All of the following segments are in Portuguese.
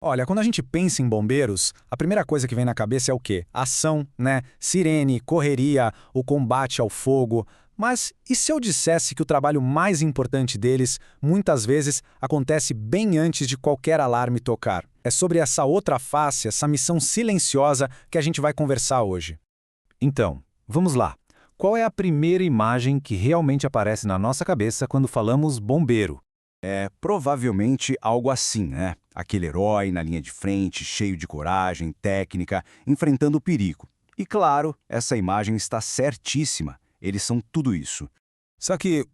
Olha, quando a gente pensa em bombeiros, a primeira coisa que vem na cabeça é o quê? Ação, né? Sirene, correria, o combate ao fogo. Mas e se eu dissesse que o trabalho mais importante deles, muitas vezes, acontece bem antes de qualquer alarme tocar? É sobre essa outra face, essa missão silenciosa que a gente vai conversar hoje. Então, vamos lá. Qual é a primeira imagem que realmente aparece na nossa cabeça quando falamos bombeiro? É provavelmente algo assim, né? Aquele herói na linha de frente, cheio de coragem, técnica, enfrentando o perigo. E claro, essa imagem está certíssima. Eles são tudo isso. Só que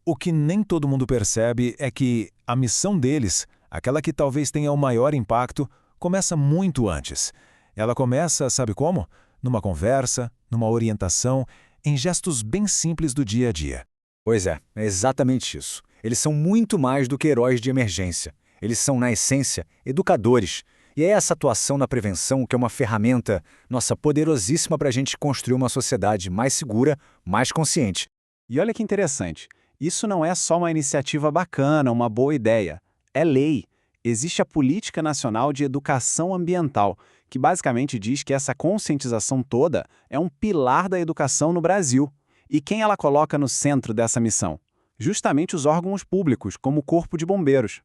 o que nem todo mundo percebe é que a missão deles, aquela que talvez tenha o maior impacto, começa muito antes. Ela começa, sabe como? Numa conversa, numa orientação, em gestos bem simples do dia a dia. Pois é exatamente isso. Eles são muito mais do que heróis de emergência. Eles são, na essência, educadores. E é essa atuação na prevenção que é uma ferramenta, nossa, poderosíssima para a gente construir uma sociedade mais segura, mais consciente. E olha que interessante, isso não é só uma iniciativa bacana, uma boa ideia. É lei. Existe a Política Nacional de Educação Ambiental, que basicamente diz que essa conscientização toda é um pilar da educação no Brasil. E quem ela coloca no centro dessa missão? Justamente os órgãos públicos, como o Corpo de Bombeiros.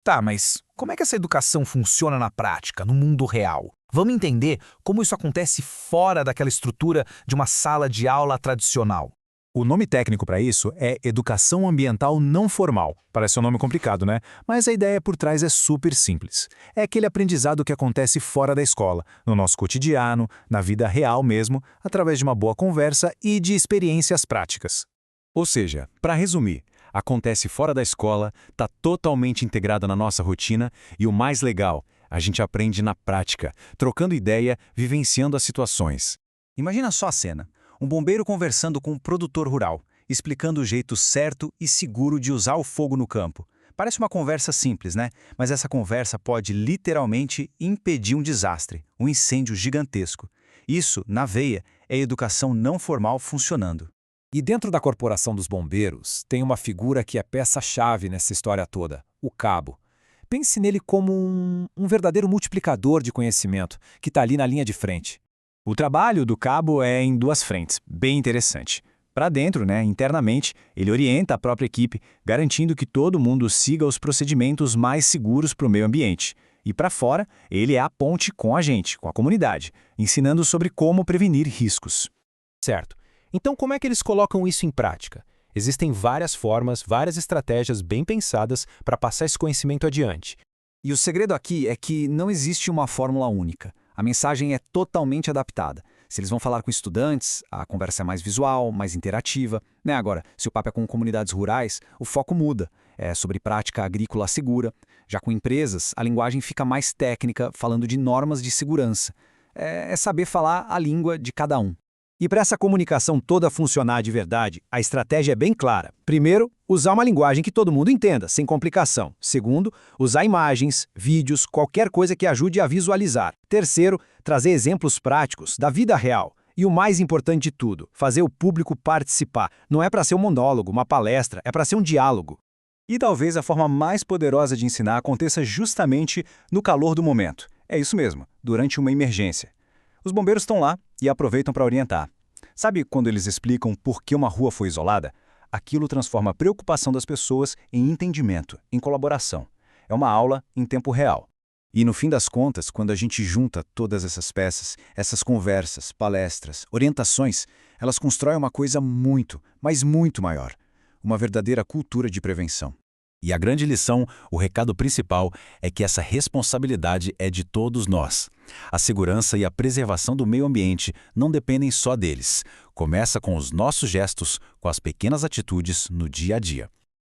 Tá, mas como é que essa educação funciona na prática, no mundo real? Vamos entender como isso acontece fora daquela estrutura de uma sala de aula tradicional. O nome técnico para isso é Educação Ambiental Não Formal. Parece um nome complicado, né? Mas a ideia por trás é super simples. É aquele aprendizado que acontece fora da escola, no nosso cotidiano, na vida real mesmo, através de uma boa conversa e de experiências práticas. Ou seja, para resumir, acontece fora da escola, está totalmente integrada na nossa rotina e o mais legal, a gente aprende na prática, trocando ideia, vivenciando as situações. Imagina só a cena. Um bombeiro conversando com um produtor rural, explicando o jeito certo e seguro de usar o fogo no campo. Parece uma conversa simples, né? Mas essa conversa pode literalmente impedir um desastre, um incêndio gigantesco. Isso, na veia, é educação não formal funcionando. E dentro da Corporação dos Bombeiros, tem uma figura que é peça-chave nessa história toda, o cabo. Pense nele como um verdadeiro multiplicador de conhecimento, que está ali na linha de frente. O trabalho do cabo é em duas frentes, bem interessante. Para dentro, internamente, ele orienta a própria equipe, garantindo que todo mundo siga os procedimentos mais seguros para o meio ambiente. E para fora, ele é a ponte com a gente, com a comunidade, ensinando sobre como prevenir riscos. Certo. Então, como é que eles colocam isso em prática? Existem várias formas, várias estratégias bem pensadas para passar esse conhecimento adiante. E o segredo aqui é que não existe uma fórmula única. A mensagem é totalmente adaptada. Se eles vão falar com estudantes, a conversa é mais visual, mais interativa. Agora, se o papo é com comunidades rurais, o foco muda. É sobre prática agrícola segura. Já com empresas, a linguagem fica mais técnica, falando de normas de segurança. É saber falar a língua de cada um. E para essa comunicação toda funcionar de verdade, a estratégia é bem clara. Primeiro, usar uma linguagem que todo mundo entenda, sem complicação. Segundo, usar imagens, vídeos, qualquer coisa que ajude a visualizar. Terceiro, trazer exemplos práticos da vida real. E o mais importante de tudo, fazer o público participar. Não é para ser um monólogo, uma palestra, é para ser um diálogo. E talvez a forma mais poderosa de ensinar aconteça justamente no calor do momento. É isso mesmo, durante uma emergência. Os bombeiros estão lá e aproveitam para orientar. Sabe quando eles explicam por que uma rua foi isolada? Aquilo transforma a preocupação das pessoas em entendimento, em colaboração. É uma aula em tempo real. E no fim das contas, quando a gente junta todas essas peças, essas conversas, palestras, orientações, elas constroem uma coisa muito, mas muito maior. Uma verdadeira cultura de prevenção. E a grande lição, o recado principal, é que essa responsabilidade é de todos nós. A segurança e a preservação do meio ambiente não dependem só deles. Começa com os nossos gestos, com as pequenas atitudes no dia a dia.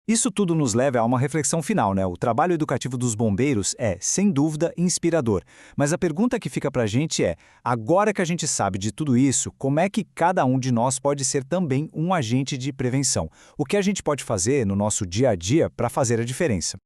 Isso tudo nos leva a uma reflexão final, né? O trabalho educativo dos bombeiros é, sem dúvida, inspirador. Mas a pergunta que fica pra gente é, agora que a gente sabe de tudo isso, como é que cada um de nós pode ser também um agente de prevenção? O que a gente pode fazer no nosso dia a dia para fazer a diferença?